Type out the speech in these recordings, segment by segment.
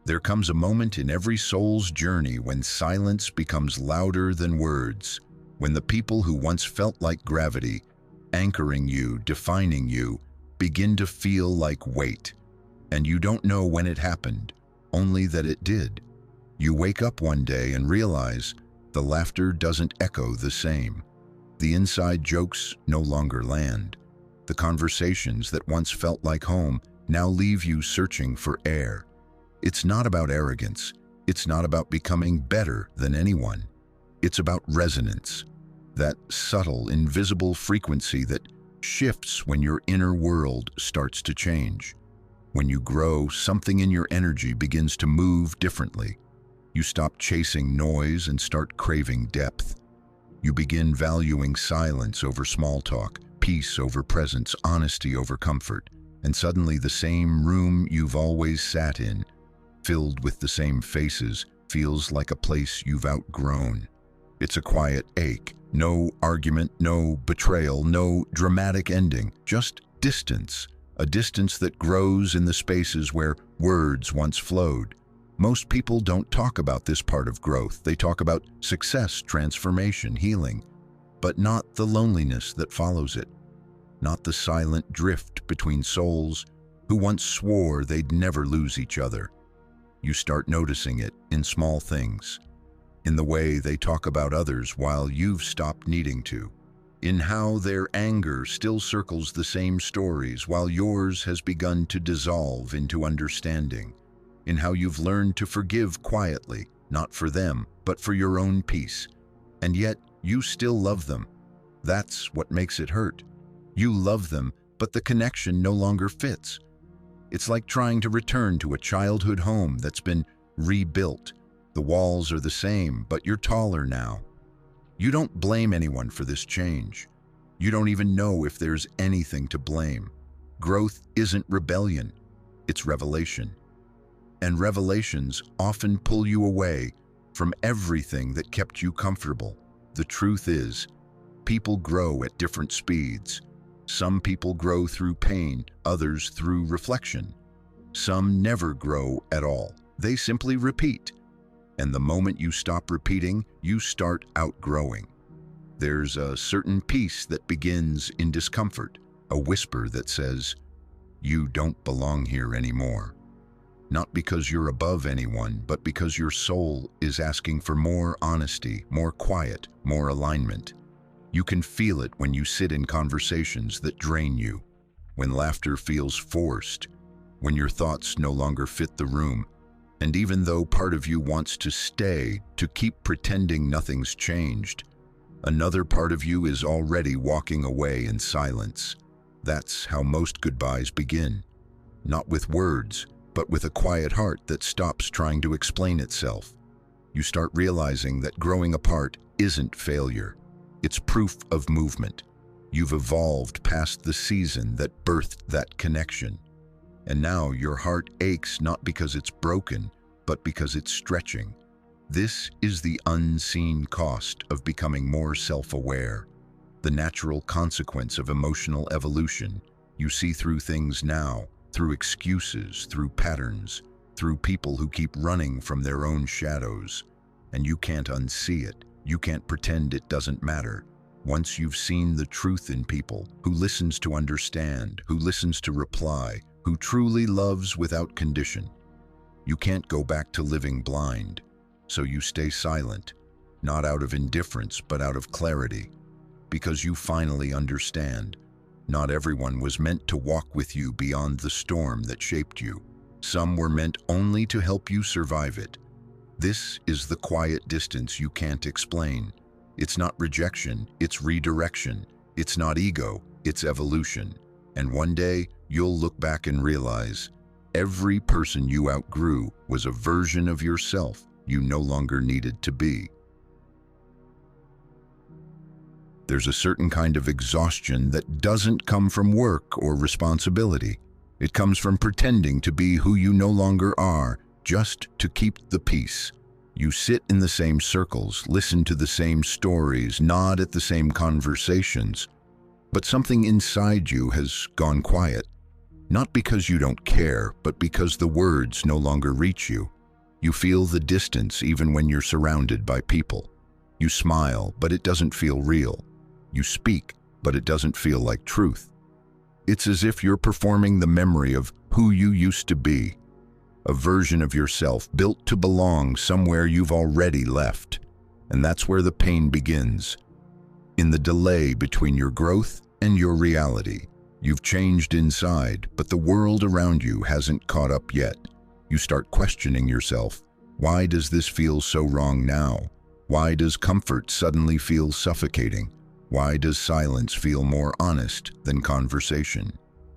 There comes a moment in every soul's journey when silence becomes louder than words, when the people who once felt like gravity, anchoring you, defining you, begin to feel like weight. And you don't know when it happened, only that it did. You wake up one day and realize the laughter doesn't echo the same. The inside jokes no longer land. The conversations that once felt like home now leave you searching for air. It's not about arrogance. It's not about becoming better than anyone. It's about resonance, that subtle, invisible frequency that shifts when your inner world starts to change. When you grow, something in your energy begins to move differently. You stop chasing noise and start craving depth. You begin valuing silence over small talk, peace over presence, honesty over comfort, and suddenly the same room you've always sat in, filled with the same faces, feels like a place you've outgrown. It's a quiet ache, no argument, no betrayal, no dramatic ending, just distance, a distance that grows in the spaces where words once flowed. Most people don't talk about this part of growth. They talk about success, transformation, healing, but not the loneliness that follows it, not the silent drift between souls who once swore they'd never lose each other. You start noticing it in small things, in the way they talk about others while you've stopped needing to, in how their anger still circles the same stories while yours has begun to dissolve into understanding, in how you've learned to forgive quietly, not for them, but for your own peace. And yet, you still love them. That's what makes it hurt. You love them, but the connection no longer fits. It's like trying to return to a childhood home that's been rebuilt. The walls are the same, but you're taller now. You don't blame anyone for this change. You don't even know if there's anything to blame. Growth isn't rebellion, it's revelation. And revelations often pull you away from everything that kept you comfortable. The truth is, people grow at different speeds. Some people grow through pain, others through reflection. Some never grow at all. They simply repeat. And the moment you stop repeating, you start outgrowing. There's a certain peace that begins in discomfort, a whisper that says, "You don't belong here anymore." Not because you're above anyone, but because your soul is asking for more honesty, more quiet, more alignment. You can feel it when you sit in conversations that drain you, when laughter feels forced, when your thoughts no longer fit the room. And even though part of you wants to stay, to keep pretending nothing's changed, another part of you is already walking away in silence. That's how most goodbyes begin. Not with words, but with a quiet heart that stops trying to explain itself. You start realizing that growing apart isn't failure. It's proof of movement. You've evolved past the season that birthed that connection. And now your heart aches not because it's broken, but because it's stretching. This is the unseen cost of becoming more self-aware, the natural consequence of emotional evolution. You see through things now, through excuses, through patterns, through people who keep running from their own shadows. And you can't unsee it. You can't pretend it doesn't matter. Once you've seen the truth in people, who listens to understand, who listens to reply, who truly loves without condition, you can't go back to living blind. So you stay silent, not out of indifference, but out of clarity, because you finally understand. Not everyone was meant to walk with you beyond the storm that shaped you. Some were meant only to help you survive it. This is the quiet distance you can't explain. It's not rejection, it's redirection. It's not ego, it's evolution. And one day, you'll look back and realize every person you outgrew was a version of yourself you no longer needed to be. There's a certain kind of exhaustion that doesn't come from work or responsibility. It comes from pretending to be who you no longer are, just to keep the peace. You sit in the same circles, listen to the same stories, nod at the same conversations, but something inside you has gone quiet. Not because you don't care, but because the words no longer reach you. You feel the distance even when you're surrounded by people. You smile, but it doesn't feel real. You speak, but it doesn't feel like truth. It's as if you're performing the memory of who you used to be, a version of yourself built to belong somewhere you've already left. And that's where the pain begins, in the delay between your growth and your reality. You've changed inside, but the world around you hasn't caught up yet. You start questioning yourself. Why does this feel so wrong now? Why does comfort suddenly feel suffocating? Why does silence feel more honest than conversation?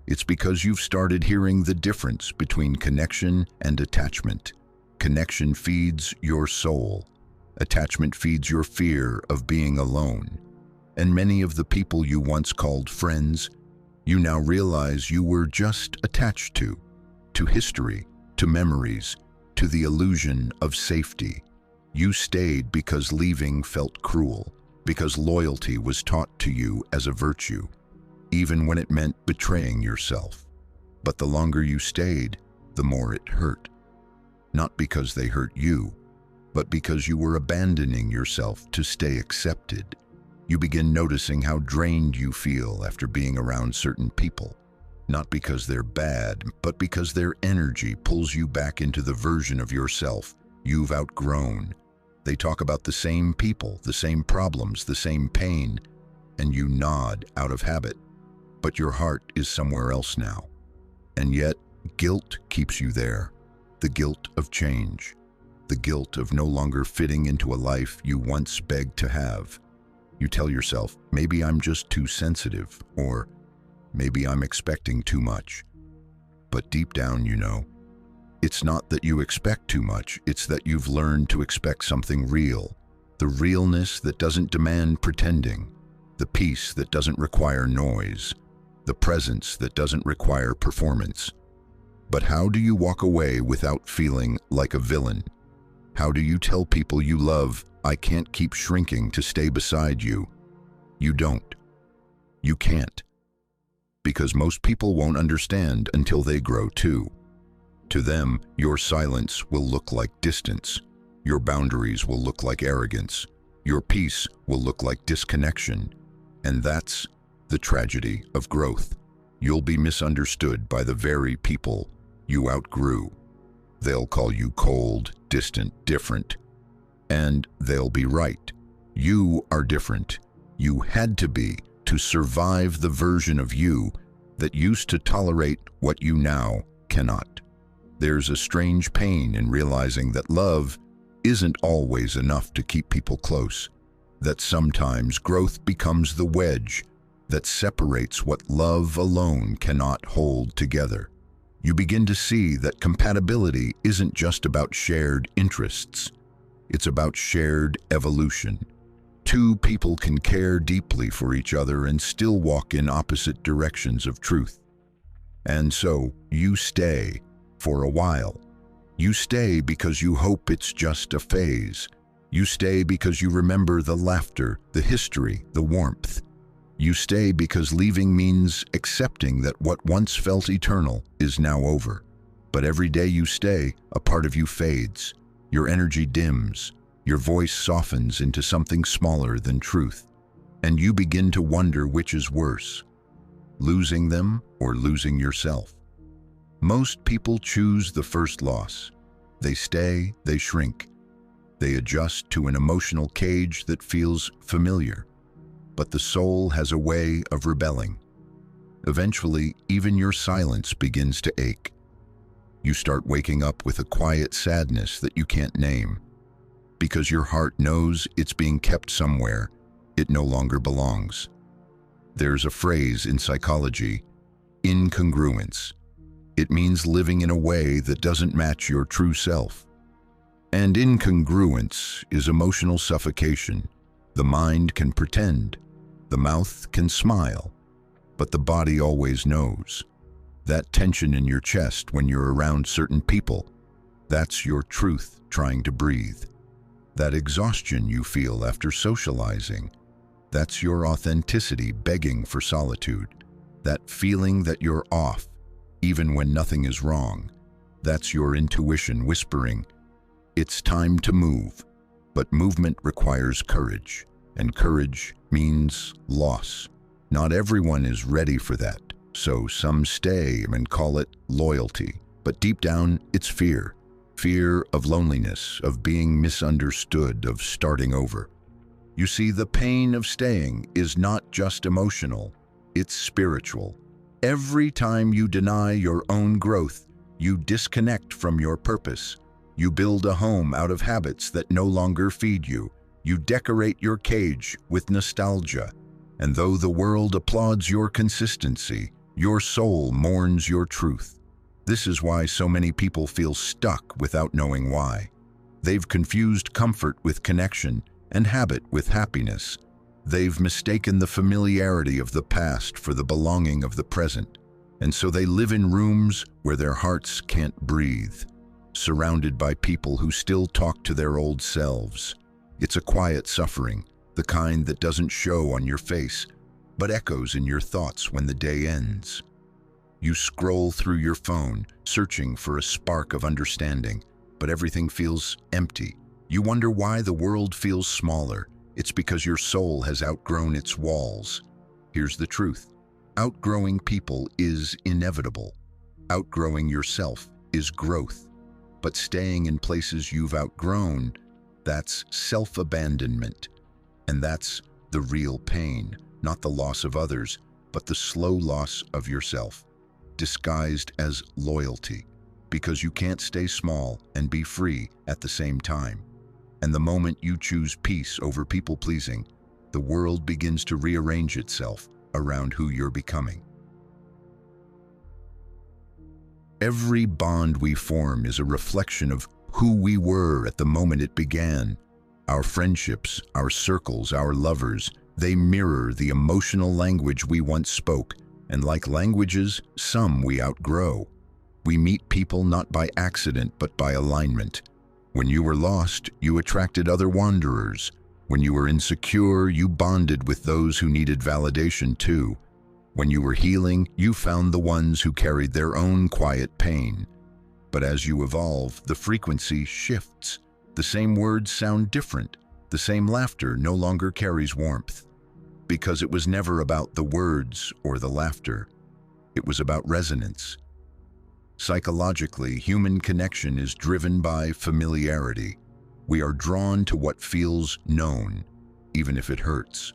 It's because you've started hearing the difference between connection and attachment. Connection feeds your soul. Attachment feeds your fear of being alone. And many of the people you once called friends, you now realize you were just attached to history, to memories, to the illusion of safety. You stayed because leaving felt cruel, because loyalty was taught to you as a virtue, even when it meant betraying yourself. But the longer you stayed, the more it hurt. Not because they hurt you, but because you were abandoning yourself to stay accepted. You begin noticing how drained you feel after being around certain people, not because they're bad, but because their energy pulls you back into the version of yourself you've outgrown. They talk about the same people, the same problems, the same pain, and you nod out of habit. But your heart is somewhere else now. And yet, guilt keeps you there. The guilt of change. The guilt of no longer fitting into a life you once begged to have. You tell yourself, maybe I'm just too sensitive, or maybe I'm expecting too much. But deep down, you know, it's not that you expect too much, it's that you've learned to expect something real. The realness that doesn't demand pretending. The peace that doesn't require noise. The presence that doesn't require performance. But how do you walk away without feeling like a villain? How do you tell people you love, I can't keep shrinking to stay beside you? You don't. You can't. Because most people won't understand until they grow too. To them, your silence will look like distance. Your boundaries will look like arrogance. Your peace will look like disconnection. And that's the tragedy of growth. You'll be misunderstood by the very people you outgrew. They'll call you cold, distant, different. And they'll be right. You are different. You had to be to survive the version of you that used to tolerate what you now cannot. There's a strange pain in realizing that love isn't always enough to keep people close, that sometimes growth becomes the wedge that separates what love alone cannot hold together. You begin to see that compatibility isn't just about shared interests, it's about shared evolution. Two people can care deeply for each other and still walk in opposite directions of truth. And so, you stay for a while. You stay because you hope it's just a phase. You stay because you remember the laughter, the history, the warmth. You stay because leaving means accepting that what once felt eternal is now over. But every day you stay, a part of you fades. Your energy dims. Your voice softens into something smaller than truth. And you begin to wonder which is worse, losing them or losing yourself. Most people choose the first loss. They stay, they shrink. They adjust to an emotional cage that feels familiar. But the soul has a way of rebelling. Eventually, even your silence begins to ache. You start waking up with a quiet sadness that you can't name. Because your heart knows it's being kept somewhere it no longer belongs. There's a phrase in psychology, incongruence. It means living in a way that doesn't match your true self. And incongruence is emotional suffocation. The mind can pretend, the mouth can smile, but the body always knows. That tension in your chest when you're around certain people, that's your truth trying to breathe. That exhaustion you feel after socializing, that's your authenticity begging for solitude. That feeling that you're off, even when nothing is wrong, that's your intuition whispering, It's time to move. But movement requires courage, and courage means loss. Not everyone is ready for that, so some stay and call it loyalty. But deep down, it's fear. Fear of loneliness, of being misunderstood, of starting over. You see, the pain of staying is not just emotional, it's spiritual. Every time you deny your own growth, you disconnect from your purpose. You build a home out of habits that no longer feed you. You decorate your cage with nostalgia. And though the world applauds your consistency, your soul mourns your truth. This is why so many people feel stuck without knowing why. They've confused comfort with connection and habit with happiness. They've mistaken the familiarity of the past for the belonging of the present. And so they live in rooms where their hearts can't breathe, surrounded by people who still talk to their old selves. It's a quiet suffering, the kind that doesn't show on your face, but echoes in your thoughts when the day ends. You scroll through your phone, searching for a spark of understanding, but everything feels empty. You wonder why the world feels smaller. It's because your soul has outgrown its walls. Here's the truth. Outgrowing people is inevitable. Outgrowing yourself is growth. But staying in places you've outgrown, that's self-abandonment. And that's the real pain, not the loss of others, but the slow loss of yourself, disguised as loyalty, because you can't stay small and be free at the same time. And the moment you choose peace over people-pleasing, the world begins to rearrange itself around who you're becoming. Every bond we form is a reflection of who we were at the moment it began. Our friendships, our circles, our lovers, they mirror the emotional language we once spoke, and like languages, some we outgrow. We meet people not by accident but by alignment. When you were lost, you attracted other wanderers. When you were insecure, you bonded with those who needed validation too. When you were healing, you found the ones who carried their own quiet pain. But as you evolve, the frequency shifts. The same words sound different. The same laughter no longer carries warmth. Because it was never about the words or the laughter. It was about resonance. Psychologically, human connection is driven by familiarity. We are drawn to what feels known, even if it hurts.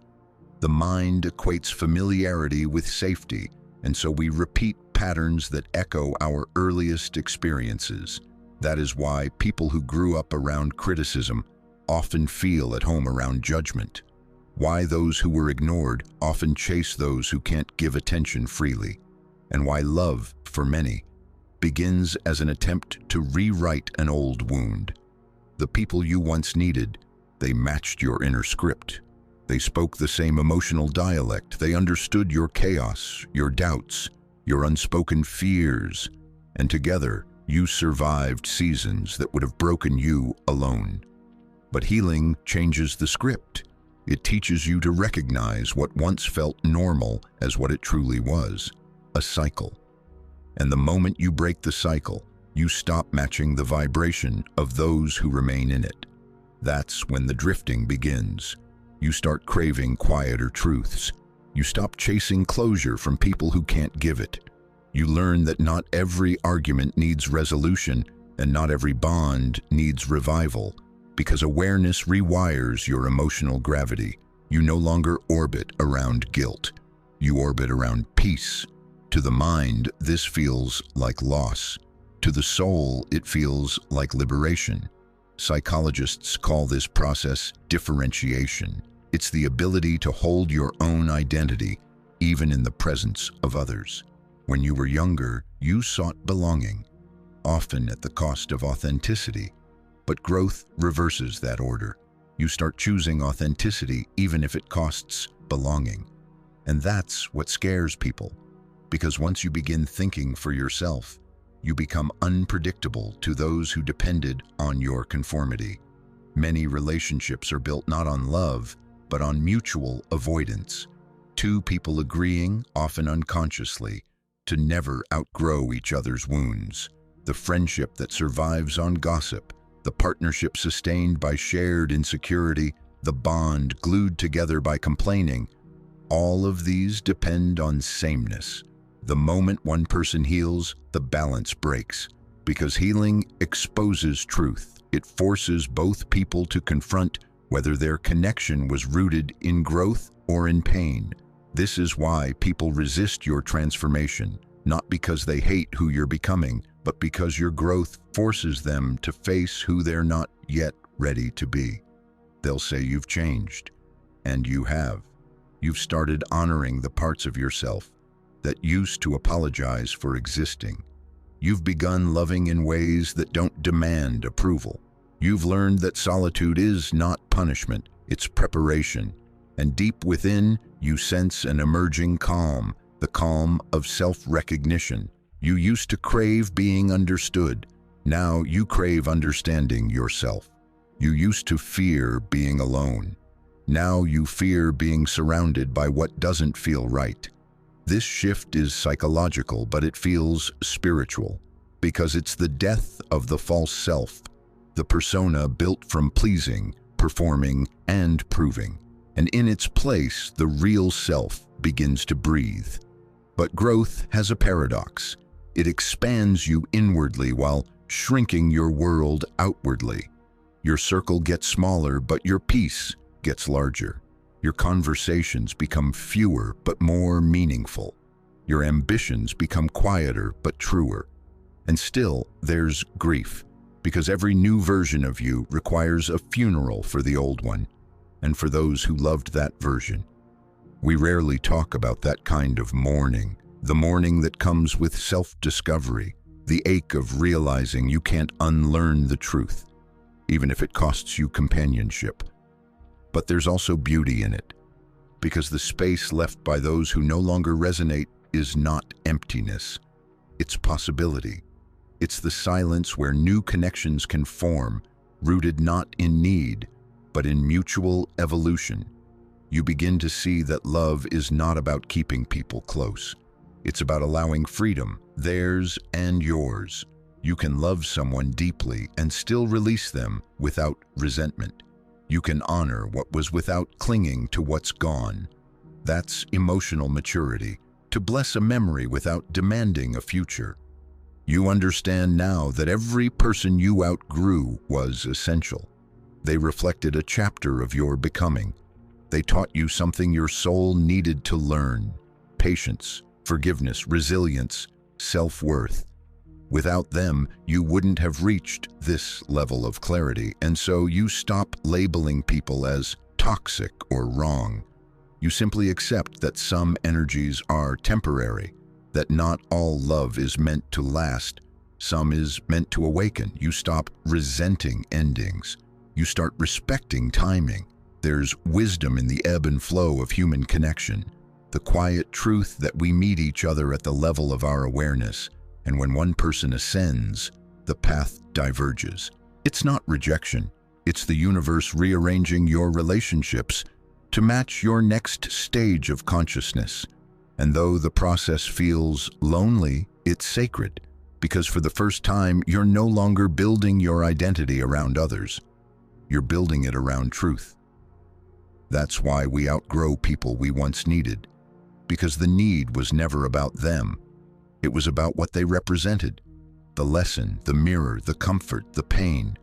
The mind equates familiarity with safety, and so we repeat patterns that echo our earliest experiences. That is why people who grew up around criticism often feel at home around judgment. Why those who were ignored often chase those who can't give attention freely. And why love, for many, begins as an attempt to rewrite an old wound. The people you once needed, they matched your inner script. They spoke the same emotional dialect. They understood your chaos, your doubts, your unspoken fears. And together, you survived seasons that would have broken you alone. But healing changes the script. It teaches you to recognize what once felt normal as what it truly was, a cycle. And the moment you break the cycle, you stop matching the vibration of those who remain in it. That's when the drifting begins. You start craving quieter truths. You stop chasing closure from people who can't give it. You learn that not every argument needs resolution, and not every bond needs revival, because awareness rewires your emotional gravity. You no longer orbit around guilt. You orbit around peace. To the mind, this feels like loss. To the soul, it feels like liberation. Psychologists call this process differentiation. It's the ability to hold your own identity, even in the presence of others. When you were younger, you sought belonging, often at the cost of authenticity. But growth reverses that order. You start choosing authenticity even if it costs belonging. And that's what scares people. Because once you begin thinking for yourself, you become unpredictable to those who depended on your conformity. Many relationships are built not on love, but on mutual avoidance. Two people agreeing, often unconsciously, to never outgrow each other's wounds. The friendship that survives on gossip, the partnership sustained by shared insecurity, the bond glued together by complaining. All of these depend on sameness. The moment one person heals, the balance breaks. Because healing exposes truth. It forces both people to confront whether their connection was rooted in growth or in pain. This is why people resist your transformation, not because they hate who you're becoming, but because your growth forces them to face who they're not yet ready to be. They'll say you've changed, and you have. You've started honoring the parts of yourself that used to apologize for existing. You've begun loving in ways that don't demand approval. You've learned that solitude is not punishment, it's preparation. And deep within, you sense an emerging calm, the calm of self-recognition. You used to crave being understood. Now you crave understanding yourself. You used to fear being alone. Now you fear being surrounded by what doesn't feel right. This shift is psychological, but it feels spiritual, because it's the death of the false self, the persona built from pleasing, performing, and proving. And in its place, the real self begins to breathe. But growth has a paradox. It expands you inwardly while shrinking your world outwardly. Your circle gets smaller, but your peace gets larger. Your conversations become fewer but more meaningful. Your ambitions become quieter but truer. And still, there's grief, because every new version of you requires a funeral for the old one, and for those who loved that version. We rarely talk about that kind of mourning, the mourning that comes with self-discovery, the ache of realizing you can't unlearn the truth, even if it costs you companionship. But there's also beauty in it, because the space left by those who no longer resonate is not emptiness. It's possibility. It's the silence where new connections can form, rooted not in need, but in mutual evolution. You begin to see that love is not about keeping people close. It's about allowing freedom, theirs and yours. You can love someone deeply and still release them without resentment. You can honor what was without clinging to what's gone. That's emotional maturity, to bless a memory without demanding a future. You understand now that every person you outgrew was essential. They reflected a chapter of your becoming. They taught you something your soul needed to learn: patience, forgiveness, resilience, self-worth. Without them, you wouldn't have reached this level of clarity, and so you stop labeling people as toxic or wrong. You simply accept that some energies are temporary, that not all love is meant to last, some is meant to awaken. You stop resenting endings. You start respecting timing. There's wisdom in the ebb and flow of human connection, the quiet truth that we meet each other at the level of our awareness. And when one person ascends, the path diverges. It's not rejection. It's the universe rearranging your relationships to match your next stage of consciousness. And though the process feels lonely, it's sacred, because for the first time, you're no longer building your identity around others. You're building it around truth. That's why we outgrow people we once needed, because the need was never about them. It was about what they represented: the lesson, the mirror, the comfort, the pain.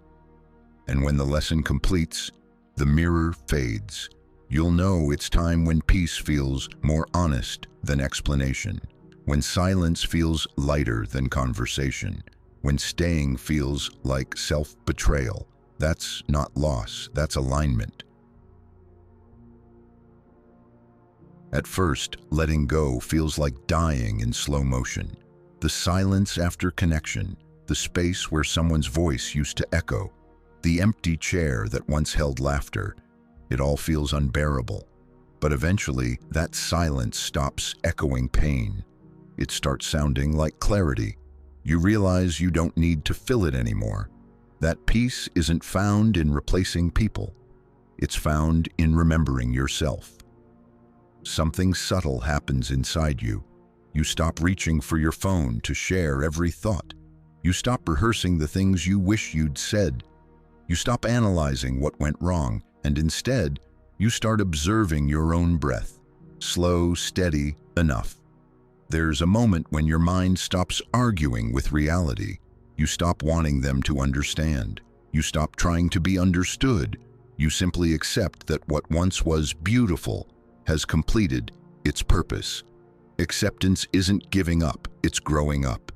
And when the lesson completes, the mirror fades. You'll know it's time when peace feels more honest than explanation, when silence feels lighter than conversation, when staying feels like self-betrayal. That's not loss, that's alignment. At first, letting go feels like dying in slow motion. The silence after connection, the space where someone's voice used to echo, the empty chair that once held laughter, it all feels unbearable. But eventually, that silence stops echoing pain. It starts sounding like clarity. You realize you don't need to fill it anymore. That peace isn't found in replacing people. It's found in remembering yourself. Something subtle happens inside you. You stop reaching for your phone to share every thought. You stop rehearsing the things you wish you'd said. You stop analyzing what went wrong, and instead, you start observing your own breath. Slow, steady, enough. There's a moment when your mind stops arguing with reality. You stop wanting them to understand. You stop trying to be understood. You simply accept that what once was beautiful has completed its purpose. Acceptance isn't giving up, it's growing up.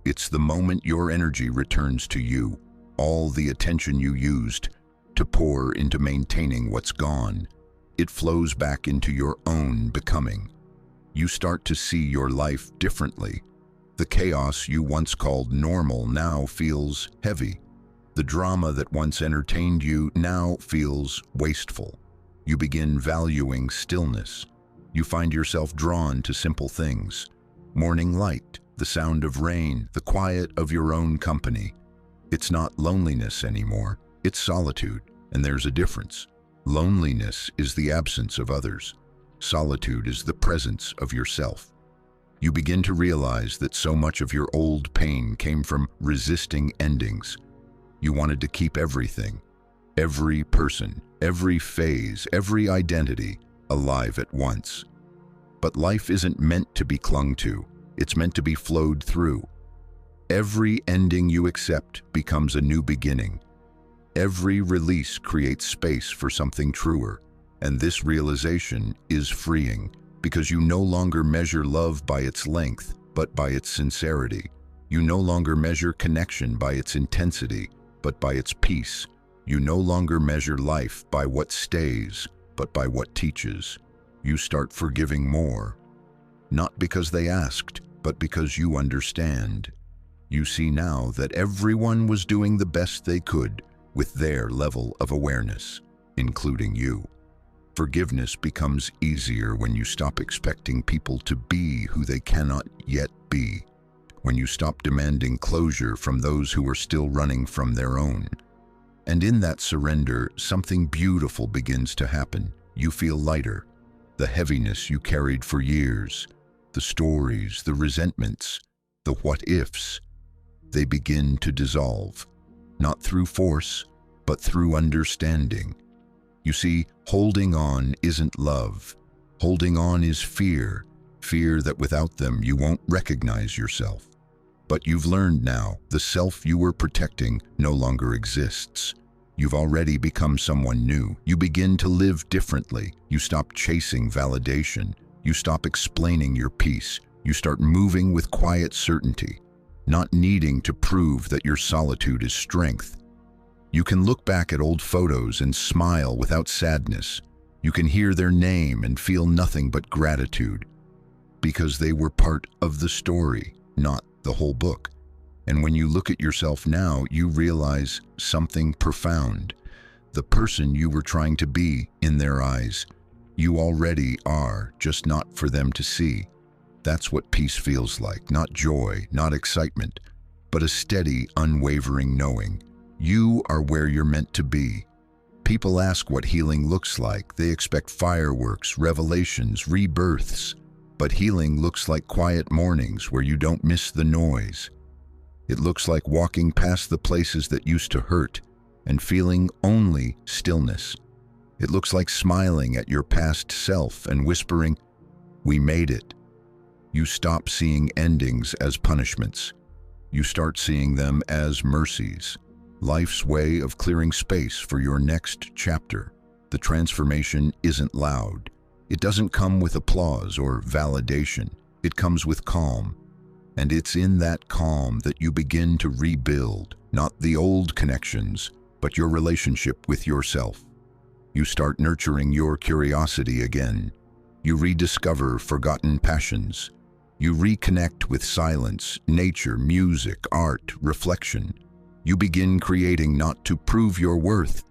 It's the moment your energy returns to you, all the attention you used to pour into maintaining what's gone. It flows back into your own becoming. You start to see your life differently. The chaos you once called normal now feels heavy. The drama that once entertained you now feels wasteful. You begin valuing stillness. You find yourself drawn to simple things. Morning light, the sound of rain, the quiet of your own company. It's not loneliness anymore, it's solitude, and there's a difference. Loneliness is the absence of others. Solitude is the presence of yourself. You begin to realize that so much of your old pain came from resisting endings. You wanted to keep everything, every person, every phase, every identity alive at once. But life isn't meant to be clung to, it's meant to be flowed through. Every ending you accept becomes a new beginning. Every release creates space for something truer, and this realization is freeing because you no longer measure love by its length, but by its sincerity. You no longer measure connection by its intensity, but by its peace. You no longer measure life by what stays, but by what teaches. You start forgiving more, not because they asked, but because you understand. You see now that everyone was doing the best they could with their level of awareness, including you. Forgiveness becomes easier when you stop expecting people to be who they cannot yet be, when you stop demanding closure from those who are still running from their own. And in that surrender, something beautiful begins to happen. You feel lighter. The heaviness you carried for years, the stories, the resentments, the what-ifs, they begin to dissolve, not through force, but through understanding. You see, holding on isn't love. Holding on is fear, fear that without them you won't recognize yourself. But you've learned now, the self you were protecting no longer exists. You've already become someone new. You begin to live differently. You stop chasing validation. You stop explaining your peace. You start moving with quiet certainty, not needing to prove that your solitude is strength. You can look back at old photos and smile without sadness. You can hear their name and feel nothing but gratitude, because they were part of the story, not the whole book. And when you look at yourself now, you realize something profound. The person you were trying to be in their eyes, you already are, just not for them to see. That's what peace feels like, not joy, not excitement, but a steady, unwavering knowing. You are where you're meant to be. People ask what healing looks like. They expect fireworks, revelations, rebirths. But healing looks like quiet mornings where you don't miss the noise. It looks like walking past the places that used to hurt and feeling only stillness. It looks like smiling at your past self and whispering, "We made it." You stop seeing endings as punishments. You start seeing them as mercies. Life's way of clearing space for your next chapter. The transformation isn't loud. It doesn't come with applause or validation. It comes with calm. And it's in that calm that you begin to rebuild, not the old connections, but your relationship with yourself. You start nurturing your curiosity again. You rediscover forgotten passions. You reconnect with silence, nature, music, art, reflection. You begin creating not to prove your worth,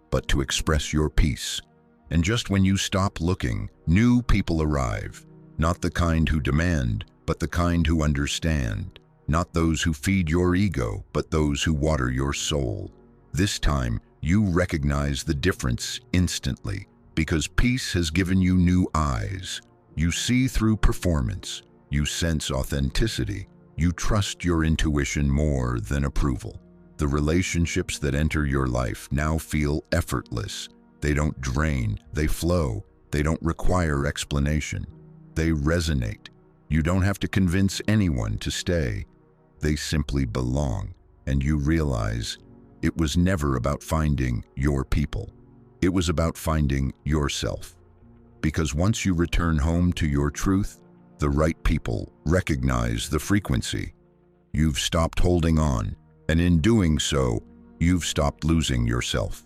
but to express your peace. And just when you stop looking, new people arrive, not the kind who demand, but the kind who understand, not those who feed your ego, but those who water your soul. This time, you recognize the difference instantly, because peace has given you new eyes. You see through performance, you sense authenticity, you trust your intuition more than approval. The relationships that enter your life now feel effortless. They don't drain, they flow. They don't require explanation. They resonate. You don't have to convince anyone to stay. They simply belong, and you realize it was never about finding your people. It was about finding yourself. Because once you return home to your truth, the right people recognize the frequency. You've stopped holding on, and in doing so, you've stopped losing yourself.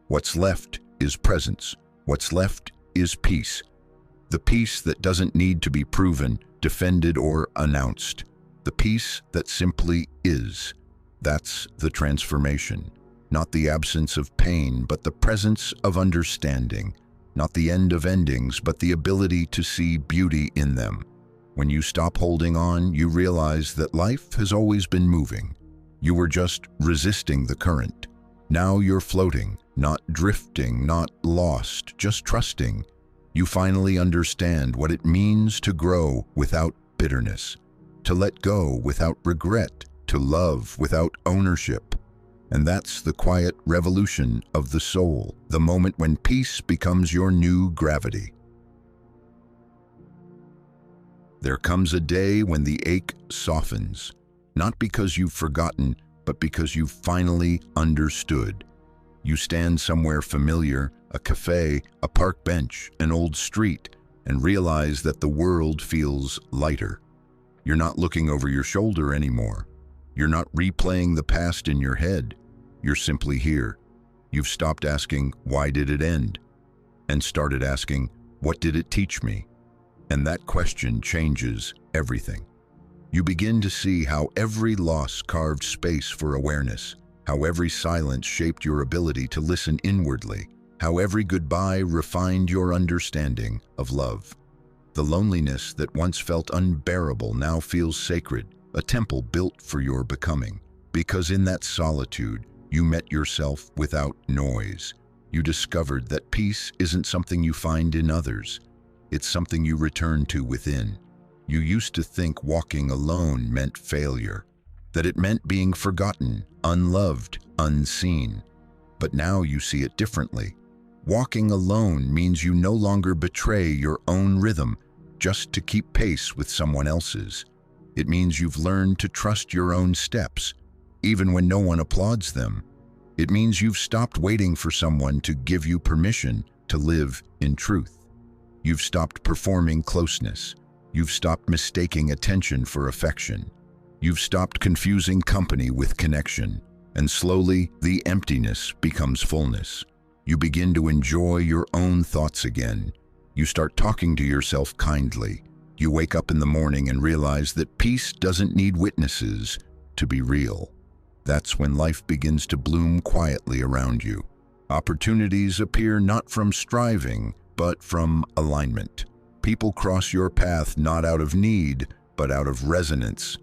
What's left is presence. What's left is peace. The peace that doesn't need to be proven, defended, or announced. The peace that simply is. That's the transformation. Not the absence of pain, but the presence of understanding. Not the end of endings, but the ability to see beauty in them. When you stop holding on, you realize that life has always been moving. You were just resisting the current. Now you're floating, not drifting, not lost, just trusting. You finally understand what it means to grow without bitterness, to let go without regret, to love without ownership. And that's the quiet revolution of the soul, the moment when peace becomes your new gravity. There comes a day when the ache softens, not because you've forgotten, but because you've finally understood. You stand somewhere familiar, a cafe, a park bench, an old street, and realize that the world feels lighter. You're not looking over your shoulder anymore. You're not replaying the past in your head. You're simply here. You've stopped asking, why did it end? And started asking, what did it teach me? And that question changes everything. You begin to see how every loss carved space for awareness, how every silence shaped your ability to listen inwardly, how every goodbye refined your understanding of love. The loneliness that once felt unbearable now feels sacred, a temple built for your becoming. Because in that solitude, you met yourself without noise. You discovered that peace isn't something you find in others. It's something you return to within. You used to think walking alone meant failure, that it meant being forgotten, unloved, unseen. But now you see it differently. Walking alone means you no longer betray your own rhythm just to keep pace with someone else's. It means you've learned to trust your own steps, even when no one applauds them. It means you've stopped waiting for someone to give you permission to live in truth. You've stopped performing closeness. You've stopped mistaking attention for affection. You've stopped confusing company with connection. And slowly, the emptiness becomes fullness. You begin to enjoy your own thoughts again. You start talking to yourself kindly. You wake up in the morning and realize that peace doesn't need witnesses to be real. That's when life begins to bloom quietly around you. Opportunities appear not from striving, but from alignment. People cross your path not out of need, but out of resonance.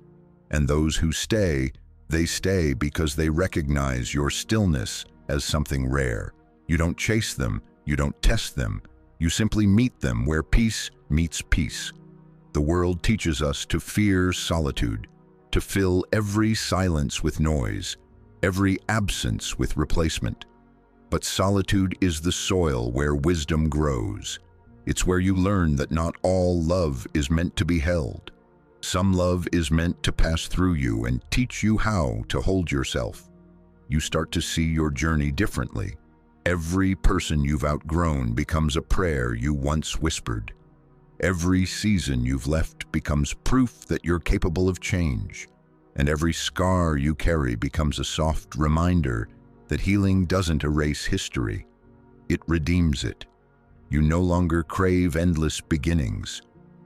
And those who stay, they stay because they recognize your stillness as something rare. You don't chase them, you don't test them. You simply meet them where peace meets peace. The world teaches us to fear solitude, to fill every silence with noise, every absence with replacement. But solitude is the soil where wisdom grows. It's where you learn that not all love is meant to be held. Some love is meant to pass through you and teach you how to hold yourself. You start to see your journey differently. Every person you've outgrown becomes a prayer you once whispered. Every season you've left becomes proof that you're capable of change. And every scar you carry becomes a soft reminder that healing doesn't erase history. It redeems it. You no longer crave endless beginnings.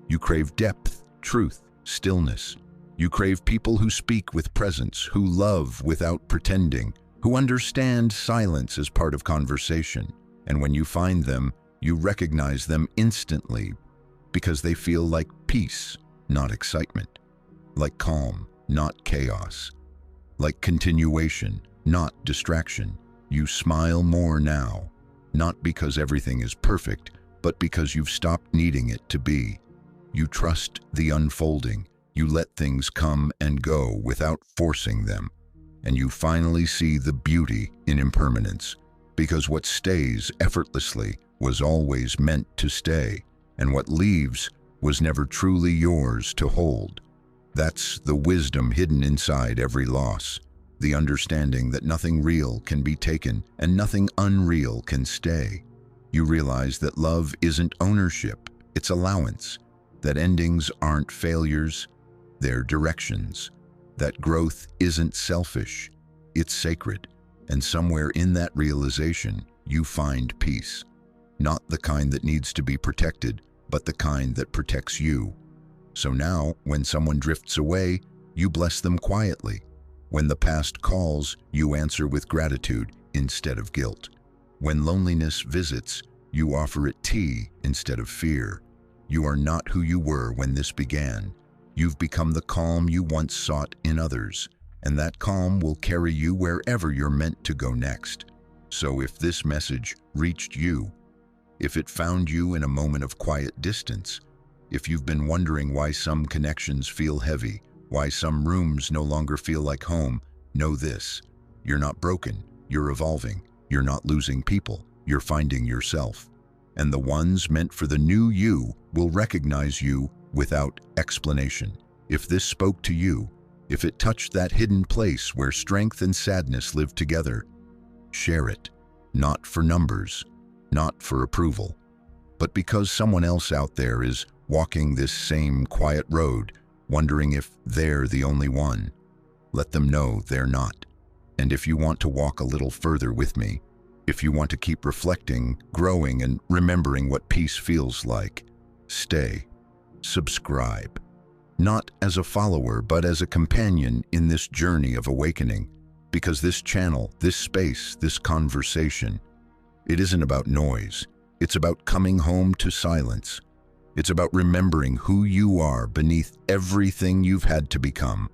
You crave depth, truth, stillness. You crave people who speak with presence, who love without pretending, who understand silence as part of conversation. And when you find them, you recognize them instantly because they feel like peace, not excitement, like calm, not chaos, like continuation, not distraction. You smile more now, not because everything is perfect, but because you've stopped needing it to be. You trust the unfolding. You let things come and go without forcing them. and you finally see the beauty in impermanence, because what stays effortlessly was always meant to stay, and what leaves was never truly yours to hold. That's the wisdom hidden inside every loss, the understanding that nothing real can be taken and nothing unreal can stay. You realize that love isn't ownership, it's allowance, that endings aren't failures, they're directions, that growth isn't selfish, it's sacred, and somewhere in that realization, you find peace. Not the kind that needs to be protected, but the kind that protects you. So now, when someone drifts away, you bless them quietly. When the past calls, you answer with gratitude instead of guilt. When loneliness visits, you offer it tea instead of fear. You are not who you were when this began. You've become the calm you once sought in others, and that calm will carry you wherever you're meant to go next. So if this message reached you, if it found you in a moment of quiet distance, if you've been wondering why some connections feel heavy, why some rooms no longer feel like home, know this: you're not broken, you're evolving, you're not losing people, you're finding yourself. And the ones meant for the new you will recognize you without explanation. If this spoke to you, if it touched that hidden place where strength and sadness live together, share it, not for numbers, not for approval, but because someone else out there is walking this same quiet road, wondering if they're the only one. Let them know they're not. And if you want to walk a little further with me, if you want to keep reflecting, growing, and remembering what peace feels like, stay, subscribe. Not as a follower, but as a companion in this journey of awakening. Because this channel, this space, this conversation, it isn't about noise. It's about coming home to silence. It's about remembering who you are beneath everything you've had to become.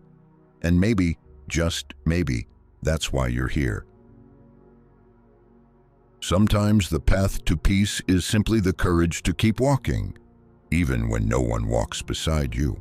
And maybe, just maybe, that's why you're here. Sometimes the path to peace is simply the courage to keep walking, even when no one walks beside you.